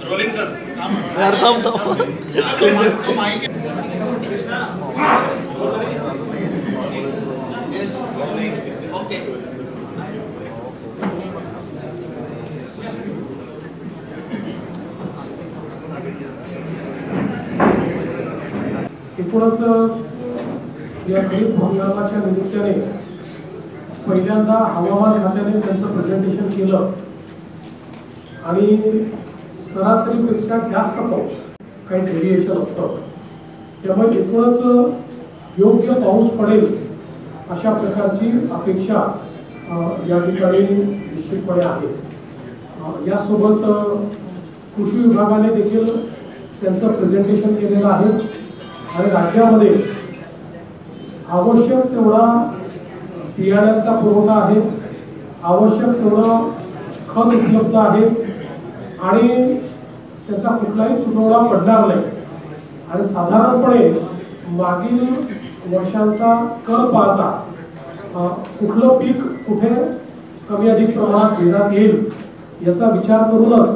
Rolling sir एकूणच या खरीप हंगामाच्या निमित्ताने पहिल्यांदा हवामान खात्याने त्यांचं प्रेझेंटेशन केलं आणि सरासरीपेक्षा जास्त पाऊस काही डेव्हिएशन असतं, त्यामुळे एकूणच योग्य पाऊस पडेल अशा प्रकारची अपेक्षा या ठिकाणी निश्चितपणे आहे। यासोबत कृषी विभागाने देखील त्यांचं प्रेझेंटेशन केलेलं आहे आणि राज्यामध्ये आवश्यक तेवढा बियाण्यांचा पुरवठा आहे, आवश्यक तेवढं खत उपलब्ध आहे आणि त्याचा कुठलाही तुटवडा पडणार नाही आणि साधारणपणे मागील वर्षांचा कल पाहता कुठलं पीक कुठे कमी अधिक प्रमाणात घेण्यात येईल याचा विचार करूनच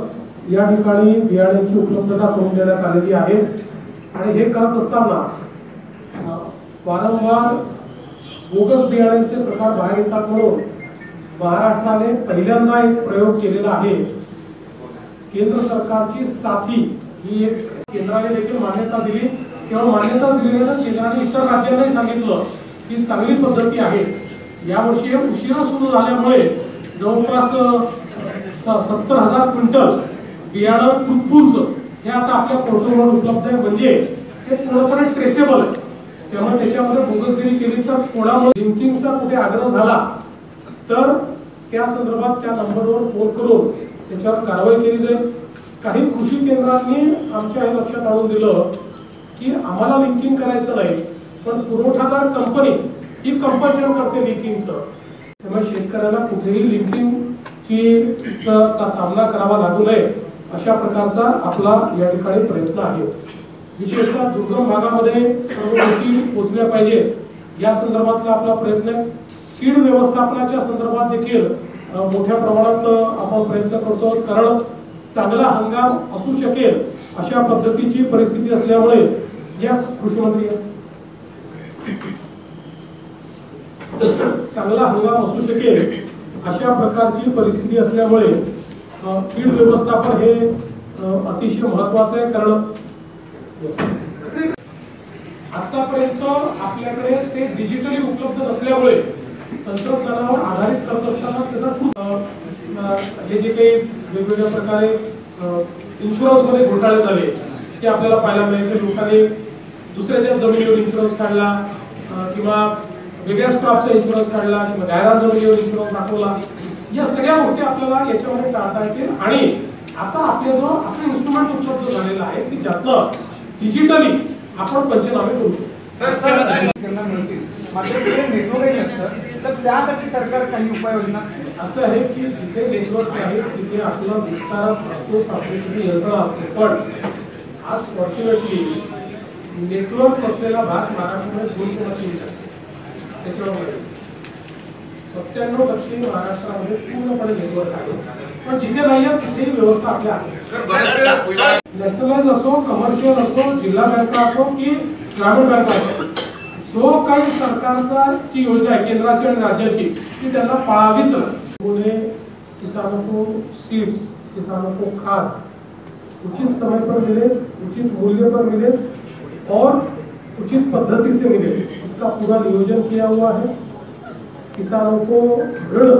या ठिकाणी बियाण्यांची उपलब्धता करून देण्यात आलेली आहे। आणि हे करत असताना वारंवार बोगस बियाण्यांचे प्रकार बाहेर येतात म्हणून महाराष्ट्राने पहिल्यांदा एक प्रयोग केलेला आहे। केंद्र सरकारची साथी ही एक केंद्राने देखील मान्यता दिली, केवळ मान्यताच दिली नाही, केंद्राने इतर राज्यांनाही सांगितलं की चांगली पद्धती आहे। यावर्षी हे उशिरा सुरू झाल्यामुळे जवळपास 70,000 क्विंटल बियाणं फ्रुटफुलचं हे आता आपल्या पोर्टलवर उपलब्ध आहे, म्हणजे हे पूर्णपणे ट्रेसेबल आहे। त्यामुळे त्याच्यामध्ये बोगसगिरी केली तर कोणामुळे लिंकिंगचा कुठे आग्रह झाला तर त्या संदर्भात त्या नंबरवर फोन करून त्याच्यावर कारवाई केली जाईल। काही कृषी केंद्रांनी आमच्या हे लक्षात आणून दिलं की आम्हाला लिंकिंग करायचं नाही, पण पुरवठादार कंपनी ही कंपल्शन करते लिंकिंगचं, त्यामुळे शेतकऱ्याला कुठेही लिंकिंगची चा सामना करावा लागू नये अशा प्रकारचा आपला या ठिकाणी प्रयत्न आहे। विशेषतः दुर्गम भागामध्ये सर्व गोष्टी पोहोचल्या पाहिजेत या संदर्भातला आपला प्रयत्न आहे। कीड व्यवस्थापनाच्या संदर्भात देखील मोठ्या प्रमाणात आपण प्रयत्न करतो, कारण चांगला हंगाम असू शकेल अशा पद्धतीची परिस्थिती असल्यामुळे या कृषी मंत्री चांगला हंगाम असू शकेल अशा प्रकारची परिस्थिती असल्यामुळे कीड व्यवस्थापन हे अतिशय महत्त्वाचं आहे। कारण आतापर्यंत आपल्याकडे ते डिजिटली उपलब्ध नसल्यामुळे तंत्रज्ञानावर आधारित करत असताना त्याचा खूप हे जे काही वेगवेगळ्या प्रकारे इन्शुरन्स मध्ये घोटाळे झाले ते आपल्याला पाहायला मिळते। लोकांनी दुसऱ्याच्या जमिनीवर इन्शुरन्स काढला किंवा वेगळ्या स्क्रॉपचा इन्शुरन्स काढला किंवा गायरान जमिनीवर इन्शुरन्स दाखवला, या सगळ्या गोष्टी आपल्याला याच्यामध्ये टाळता येतील। आणि आता आपल्याजवळ असं इन्स्ट्रुमेंट उपलब्ध झालेलं आहे की ज्यातनं डिजिटली आपण पंचनामे करू शकतो। मात्र तिथे नेटवर्कही नसतं, तर त्यासाठी सरकार काही उपाययोजना असं आहे की जिथे नेटवर्क आहे तिथे आपला विस्तार असतो, आपल्यासाठी यंत्रणा असते, पण आज फॉर्च्युनेटली नेटवर्क असलेला भाग महाराष्ट्रामध्ये 2.3 त्याच्यावर 97% महाराष्ट्रामध्ये पूर्णपणे नेटवर्क आहे, पण जिथे नाही आहे तिथेही व्यवस्था आपल्या आहे। नॅशनलाइज असो, कमर्शियल असो, जिल्हा बँका असो की ग्रामीण बँका असो, जो काही सरकारचा ची योजना आहे केंद्राची आणि राज्याची ती त्यांना पाळावीच लागते। किसानों को सीड्स, किसानों को खाद उचित समय पर मिले, उचित मूल्य पर मिले और उचित पद्धति से मिले, इसका पूरा नियोजन किया हुआ है। किसानों को ऋण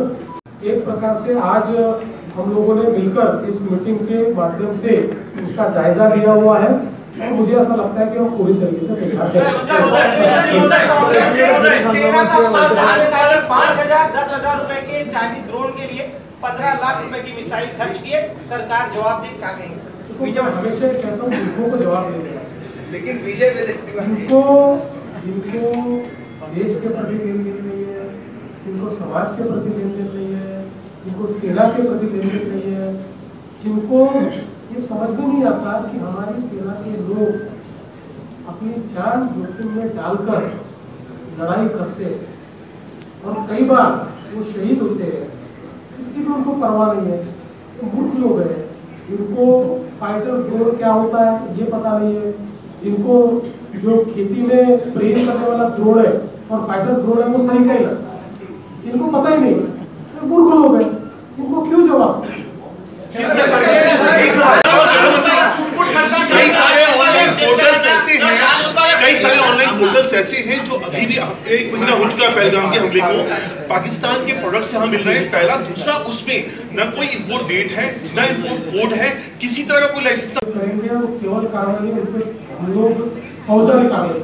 एक प्रकार से आज हम लोगों ने मिलकर इस मीटिंग के माध्यम से उसका जायजा लिया हुआ है और मुझे ऐसा लगता है कि हम पूरी तरीके से तैयार हैं। 5,000-10,000 रुपए के चाइनीज ड्रोन के लिए 15 लाख रुपए की मिसाइल खर्च किए, सरकार जवाब दे क्या कहेंगे? हमेशा कहता हूँ जिनको को जवाब दे देना, लेकिन विषय जिनको देश के प्रति नहीं है, समाज के प्रति लेन देन नहीं है, जिनको सेना के प्रति लेन देन नहीं है, जिनको ये समझ में नहीं आता कि हमारी सेना के लोग अपनी जान जोखिम में डालकर लड़ाई करते हैं और कई बार वो शहीद होते हैं, इसकी भी उनको परवाह नहीं है। तो मूर्ख लोग हैं, इनको फाइटर ड्रोन क्या होता है ये पता नहीं है, इनको जो खेती में स्प्रे करने वाला ड्रोन है और फाइटर ड्रोन है वो सही का ही लगता है, इनको पता ही नहीं। तो मूर्ख लोग हैं, इनको क्यों जवाब? कई सारे ऑनलाइन पोर्टल्स ऐसे हैं जो अभी भी 1 महीना हो चुका है पहलगाम के हमले को, पाकिस्तान के प्रोडक्ट से हम मिल रहे हैं। पहला, दूसरा, उसमें न कोई इंपोर्ट डेट है न इंपोर्ट कोड है, किसी तरह का कोई लाइसेंस करेंगे वो केवल कार्रवाई उन पे हम लोग फौजदारी कार्रवाई